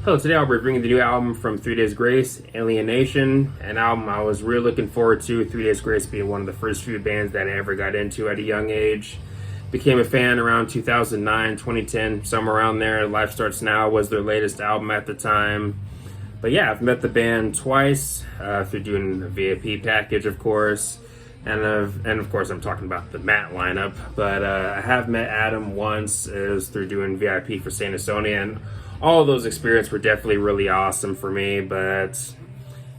Hello, today I'll be bringing the new album from 3 Days Grace, Alienation, an album I was really looking forward to. 3 Days Grace being one of the first few bands that I ever got into at a young age. Became a fan around 2009, 2010, somewhere around there. Life Starts Now was their latest album at the time. But yeah, I've met the band twice through doing the VIP package, of course. And of course, I'm talking about the Matt lineup. But I have met Adam once as through doing VIP for Saint Asonia, and all of those experiences were definitely really awesome for me. But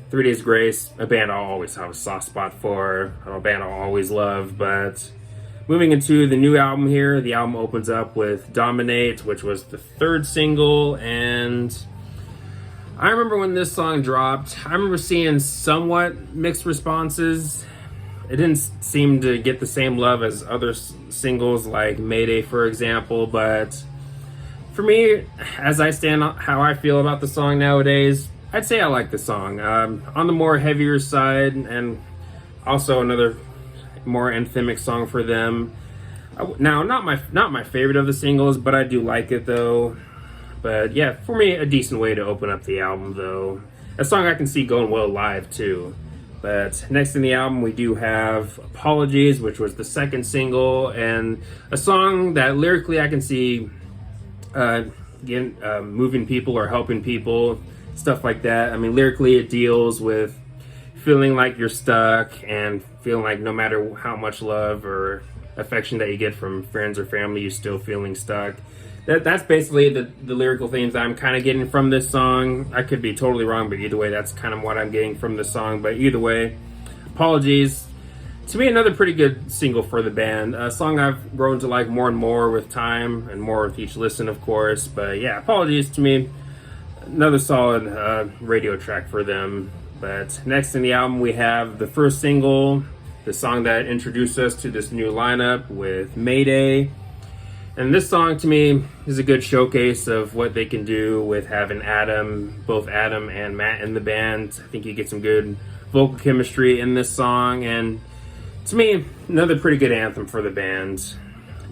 3 Days Grace, a band I'll always have a soft spot for, a band I'll always love. But moving into the new album here, the album opens up with Dominate, which was the third single, and I remember when this song dropped, I remember seeing somewhat mixed responses. It didn't seem to get the same love as other singles like Mayday, for example, but for me, as I stand on how I feel about the song nowadays, I'd say I like the song. On the more heavier side, and also another more anthemic song for them. Now, not my favorite of the singles, but I do like it though. But yeah, for me, a decent way to open up the album though. A song I can see going well live too. But next in the album, we do have Apologies, which was the second single, and a song that lyrically I can see moving people or helping people, stuff like that. I mean, lyrically it deals with feeling like you're stuck and feeling like no matter how much love or affection that you get from friends or family, you're still feeling stuck. That's basically the lyrical themes I'm kind of getting from this song. I could be totally wrong, but either way, that's kind of what I'm getting from the song. But either way, Apologies, to me, another pretty good single for the band. A song I've grown to like more and more with time, and more with each listen, of course. But yeah, Apologies, to me, another solid radio track for them. But next in the album, we have the first single, the song that introduced us to this new lineup with Mayday. And this song, to me, is a good showcase of what they can do with having both Adam and Matt in the band. I think you get some good vocal chemistry in this song, and to me, another pretty good anthem for the band.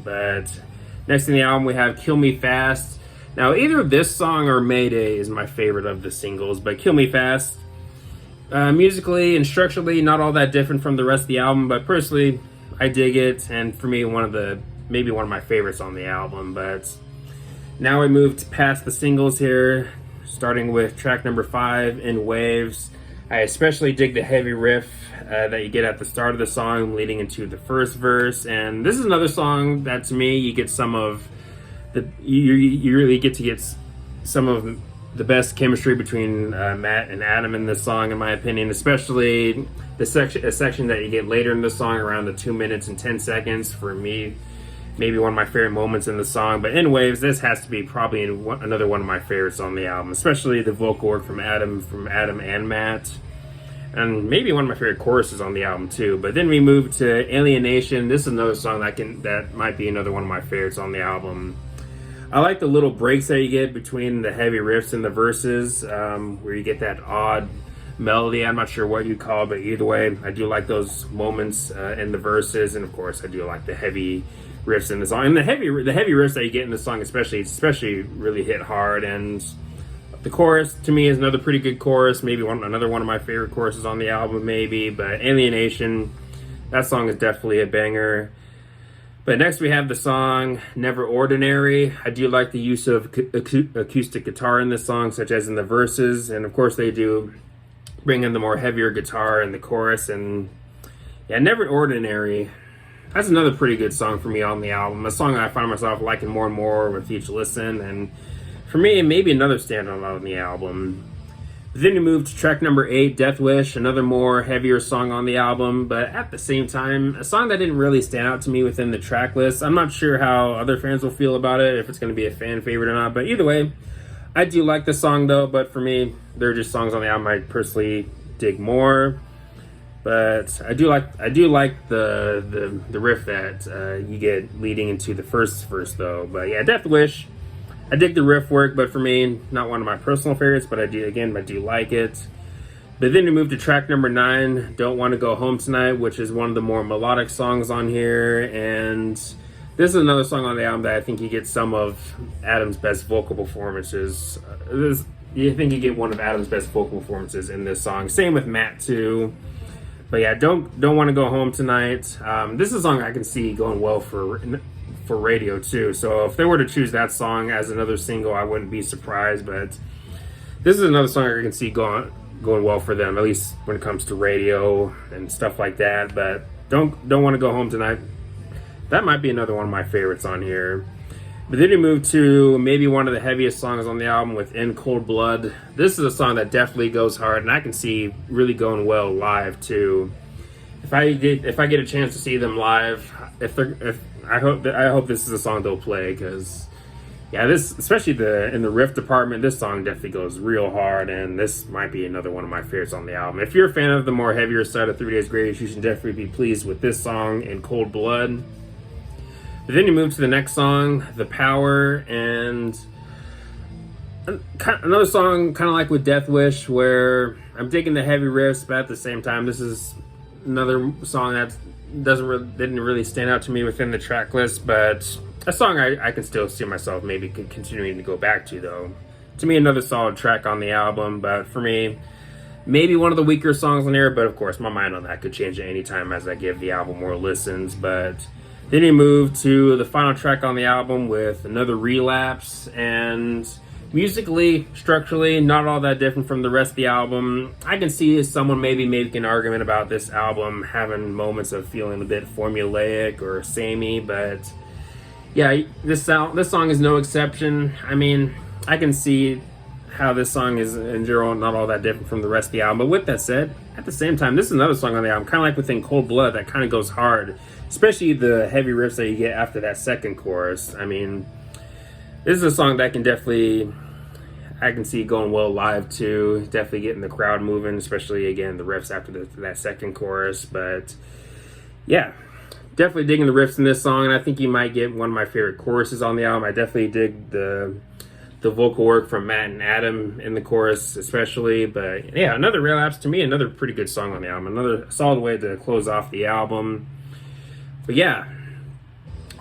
But next in the album, we have Kill Me Fast. Now, either this song or Mayday is my favorite of the singles, but Kill Me Fast, musically and structurally, not all that different from the rest of the album, but personally, I dig it, and for me, maybe one of my favorites on the album. But now we moved past the singles here, starting with track number 5, In Waves. I especially dig the heavy riff that you get at the start of the song leading into the first verse. And this is another song that, to me, you get some of you really get to get some of the best chemistry between Matt and Adam in this song, in my opinion, especially a section that you get later in the song around the 2 minutes and 10 seconds. For me, maybe one of my favorite moments in the song. But In Waves, this has to be probably another one of my favorites on the album, especially the vocal work from Adam and Matt, and maybe one of my favorite choruses on the album too. But then we move to Alienation. This is another song that might be another one of my favorites on the album. I like the little breaks that you get between the heavy riffs and the verses, where you get that odd melody. I'm not sure what you call it, but either way, I do like those moments in the verses, and of course, I do like the heavy riffs in the song. And the heavy riffs that you get in the song, especially really hit hard. And the chorus, to me, is another pretty good chorus. Maybe another one of my favorite choruses on the album, maybe. But Alienation, that song is definitely a banger. But next we have the song Never Ordinary. I do like the use of acoustic guitar in this song, such as in the verses. And of course they do bring in the more heavier guitar in the chorus. And yeah, Never Ordinary, that's another pretty good song for me on the album. A song I find myself liking more and more with each listen. And for me, maybe another standout on the album. Then we move to track number 8, Death Wish, another more heavier song on the album, but at the same time, a song that didn't really stand out to me within the track list. I'm not sure how other fans will feel about it, if it's going to be a fan favorite or not, but either way, I do like the song though. But for me, they're just songs on the album I personally dig more. But I do like the riff that you get leading into the first verse though. But yeah, Death Wish, I dig the riff work, but for me, not one of my personal favorites, but I do like it. But then we move to track number 9, Don't Want to Go Home Tonight, which is one of the more melodic songs on here. And This is another song on the album that I think you get some of Adam's best vocal performances. You think you get one of Adam's best vocal performances in this song. Same with Matt too. But yeah, don't want to go home tonight. This is a song I can see going well for radio too. So if they were to choose that song as another single, I wouldn't be surprised. But this is another song I can see going well for them, at least when it comes to radio and stuff like that. But don't want to go home tonight. That might be another one of my favorites on here. But then you move to maybe one of the heaviest songs on the album with In Cold Blood. This is a song that definitely goes hard, and I can see really going well live too. If I get a chance to see them live, I hope this is a song they'll play, because yeah, this, especially in the riff department, this song definitely goes real hard, and this might be another one of my favorites on the album. If you're a fan of the more heavier side of 3 Days Grace, you should definitely be pleased with this song, In Cold Blood. But then you move to the next song, The Power, and another song kind of like with Death Wish, where I'm digging the heavy riffs, but at the same time, this is another song that didn't really stand out to me within the track list, but a song I can still see myself maybe continuing to go back to, though. To me, another solid track on the album, but for me, maybe one of the weaker songs on here, but of course, my mind on that could change at any time as I give the album more listens. But then you move to the final track on the album with Another Relapse, and musically, structurally, not all that different from the rest of the album. I can see someone maybe making an argument about this album having moments of feeling a bit formulaic or samey, but yeah, this song is no exception. I mean, I can see how this song is in general not all that different from the rest of the album. But with that said, at the same time, this is another song on the album, kind of like within Cold Blood, that kind of goes hard, especially the heavy riffs that you get after that second chorus. I mean, this is a song that I can see going well live too. Definitely getting the crowd moving, especially again the riffs after that second chorus. But yeah, definitely digging the riffs in this song, and I think you might get one of my favorite choruses on the album. I definitely dig the vocal work from Matt and Adam in the chorus especially. But yeah, Another Relapse, to me, another pretty good song on the album. Another solid way to close off the album. But yeah,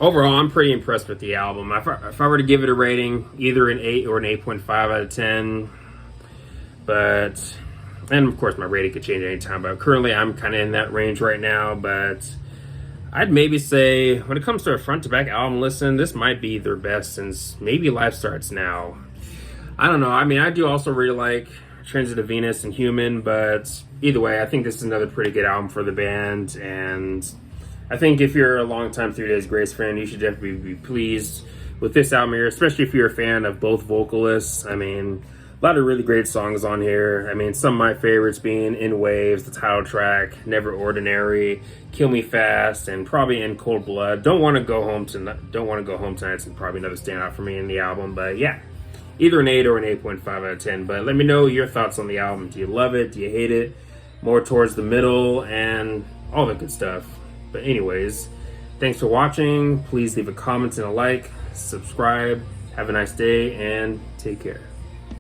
overall, I'm pretty impressed with the album. If I were to give it a rating, either an 8 or an 8.5 out of 10. But, and of course, my rating could change anytime. But currently, I'm kind of in that range right now. But I'd maybe say, when it comes to a front-to-back album listen, this might be their best since maybe Life Starts Now. I don't know. I mean, I do also really like Transit of Venus and Human. But either way, I think this is another pretty good album for the band. And I think if you're a longtime 3 Days Grace fan, you should definitely be pleased with this album here, especially if you're a fan of both vocalists. I mean, a lot of really great songs on here. I mean, some of my favorites being In Waves, the title track, Never Ordinary, Kill Me Fast, and probably In Cold Blood. Don't Want to Go Home Tonight is probably another standout for me in the album. But yeah, either an 8 or an 8.5 out of 10. But let me know your thoughts on the album. Do you love it? Do you hate it? More towards the middle and all the good stuff. But anyways, thanks for watching. Please leave a comment and a like, subscribe. Have a nice day, and take care.